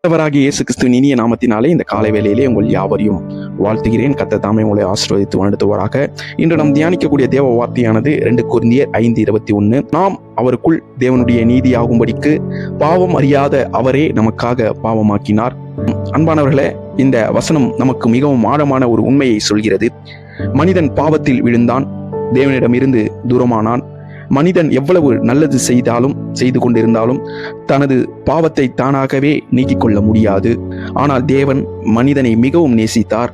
ஆண்டவராகிய இயேசு கிறிஸ்துவின் இனிய நாமத்தினாலே இந்த காலை வேளையிலே உங்கள் யாவரையும் வாழ்த்துகிறேன். கர்த்தர் தாமே உங்களை ஆசீர்வதித்து வழிநடத்துவாராக. இன்று நாம் தியானிக்கக்கூடிய தேவ வார்த்தையானது 2 கொரிந்தியர் 5:21. நாம் அவருக்குள் தேவனுடைய நீதியாகும்படிக்கு பாவம் அறியாத அவரே நமக்காக பாவமாக்கினார். அன்பானவர்களே, இந்த வசனம் நமக்கு மிகவும் ஆழமான ஒரு உண்மையை சொல்கிறது. மனிதன் பாவத்தில் விழுந்தான், தேவனிடமிருந்து தூரமானான். மனிதன் எவ்வளவு நல்லது செய்து கொண்டிருந்தாலும் தனது பாவத்தை தானாகவே நீக்கிக் கொள்ள முடியாது. ஆனால் தேவன் மனிதனை மிகவும் நேசித்தார்.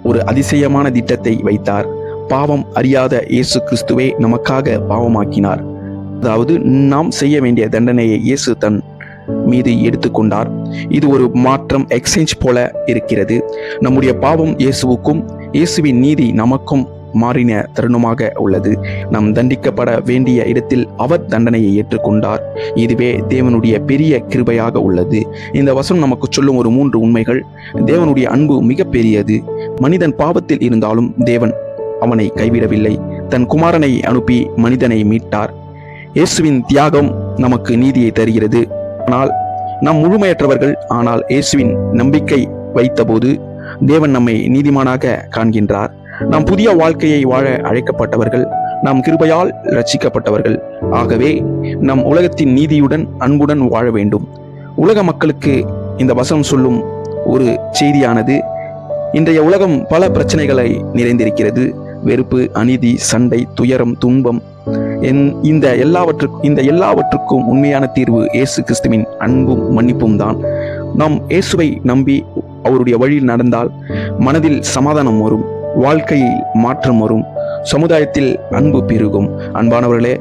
ஒரு அதிசயமான திட்டத்தை வைத்தார். பாவம் அறியாத இயேசு கிறிஸ்துவை நமக்காக பாவமாக்கினார். அதாவது நாம் செய்ய வேண்டிய தண்டனையை இயேசு தன் மீது எடுத்துக்கொண்டார். இது ஒரு மாற்றம், எக்ஸ்சேஞ்ச் போல இருக்கிறது. நம்முடைய பாவம் இயேசுவுக்கும், இயேசுவின் நீதி நமக்கும் மாறின தருணமாக உள்ளது. நாம் தண்டிக்கப்பட வேண்டிய இடத்தில் அவர் தண்டனையை ஏற்றுக்கொண்டார். இதுவே தேவனுடைய பெரிய கிருபையாக உள்ளது. இந்த வசனம் நமக்கு சொல்லும் ஒரு 3 உண்மைகள். தேவனுடைய அன்பு மிக பெரியது. மனிதன் பாவத்தில் இருந்தாலும் தேவன் அவனை கைவிடவில்லை. தன் குமாரனை அனுப்பி மனிதனை மீட்டார். இயேசுவின் தியாகம் நமக்கு நீதியை தருகிறது. ஆனால் நாம் முழுமையற்றவர்கள். ஆனால் இயேசுவின் நம்பிக்கை வைத்தபோது தேவன் நம்மை நீதிமானாக காண்கின்றார். நாம் புதிய வாழ்க்கையை வாழ அழைக்கப்பட்டவர்கள். நாம் கிருபையால் ரட்சிக்கப்பட்டவர்கள். ஆகவே நம் உலகத்தின் நீதியுடன் அன்புடன் வாழ வேண்டும். உலக மக்களுக்கு இந்த வசனம் சொல்லும் ஒரு செய்தியானது, இன்றைய உலகம் பல பிரச்சனைகளை நிறைந்திருக்கிறது. வெறுப்பு, அநீதி, சண்டை, துயரம், துன்பம், இந்த எல்லாவற்றுக்கும் உண்மையான தீர்வு இயேசு கிறிஸ்துவின் அன்பும் மன்னிப்பும் தான். நாம் இயேசுவை நம்பி அவருடைய வழியில் நடந்தால் மனதில் சமாதானம் வரும், வாழ்க்கையில் மாற்றம் வரும், சமுதாயத்தில் அன்பு பெருகும். அன்பானவர்களே,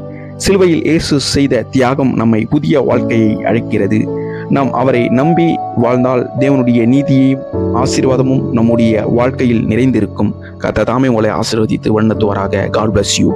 சிலுவையில் இயேசு செய்த தியாகம் நம்மை புதிய வாழ்க்கையை அழைக்கிறது. நாம் அவரை நம்பி வாழ்ந்தால் தேவனுடைய நீதியையும் ஆசீர்வாதமும் நம்முடைய வாழ்க்கையில் நிறைந்திருக்கும். கர்த்தர் தாமே உங்களை ஆசீர்வதித்து வழிநடத்துவாராக. God bless you.